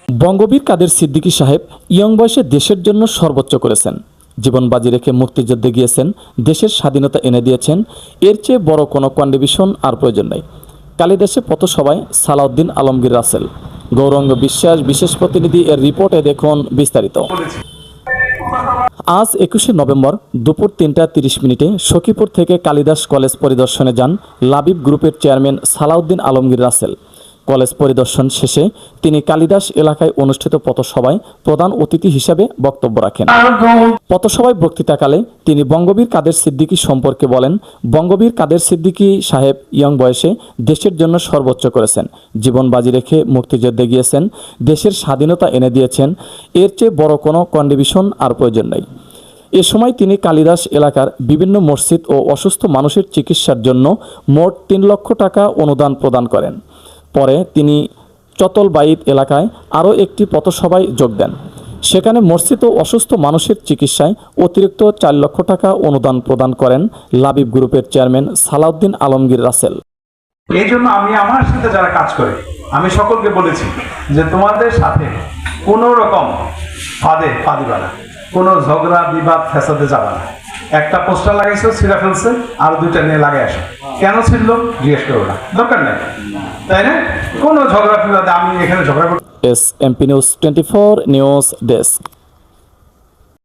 বঙ্গবীর কাদের সিদ্দিকী সাহেব ইয়ং বয়সে দেশের জন্য সর্বোচ্চ করেছেন, জীবন বাজি রেখে মুক্তিযুদ্ধে গিয়েছেন, দেশের স্বাধীনতা এনে দিয়েছেন। এর চেয়ে বড় কোনো কন্ট্রিবিউশন আর প্রয়োজন নেই। কালিদাসে পথসভায় সালাউদ্দিন আলমগীর রাসেল, গৌরাঙ্গ বিশ্বাস বিশেষ প্রতিনিধি। এর রিপোর্টে দেখুন বিস্তারিত। আজ 21শে নভেম্বর দুপুর 3টা 30 মিনিটে সখীপুর থেকে কালিদাস কলেজ পরিদর্শনে যান লাবিব গ্রুপের চেয়ারম্যান সালাউদ্দিন আলমগীর রাসেল। কলেজ পরিদর্শন শেষে তিনি কালিদাস এলাকায় অনুষ্ঠিত পথসভায় প্রধান অতিথি হিসেবে বক্তব্য রাখেন। পথসভায় বক্তৃতাকালে তিনি বঙ্গবীর কাদের সিদ্দিকী সম্পর্কে বলেন, বঙ্গবীর কাদের সিদ্দিকী সাহেব ইয়ং বয়সে দেশের জন্য সর্বোচ্চ করেছেন, জীবন বাজি রেখে মুক্তিযুদ্ধে গিয়েছেন, দেশের স্বাধীনতা এনে দিয়েছেন। এর চেয়ে বড় কোনো কন্ট্রিবিউশন আর প্রয়োজন নেই। এ সময় তিনি কালিদাস এলাকার বিভিন্ন মসজিদ ও অসুস্থ মানুষের চিকিৎসার জন্য মোট 3 লক্ষ টাকা অনুদান প্রদান করেন। পরে তিনি চতলবাইদ এলাকায় আরও একটি পথসভায় যোগ দেন। সেখানে মসজিদ ও অসুস্থ মানুষের চিকিৎসায় অতিরিক্ত 4 লক্ষ টাকা অনুদান প্রদান করেন লাবিব গ্রুপের চেয়ারম্যান সালাউদ্দিন আলমগীর রাসেল। এই জন্য আমি আমার সাথে যারা কাজ করে আমি সকলকে বলেছি যে তোমাদের সাথে কোনো রকম পা দিবা না, কোনো ঝগড়া বিবাদ ফ্যাসাদে যাবা না। একটা পোস্টার লাগাইছো, ছিঁড়া ফেলছে, আর 2টা নিয়ে লাগাই আসো। কেন ছিল জিজ্ঞেস করো না, দরকার নেই, তাই না? কোনো ঝগড়া বিবাদে আমি এখানে ঝগড়া করতে। SMP news 24 news desk.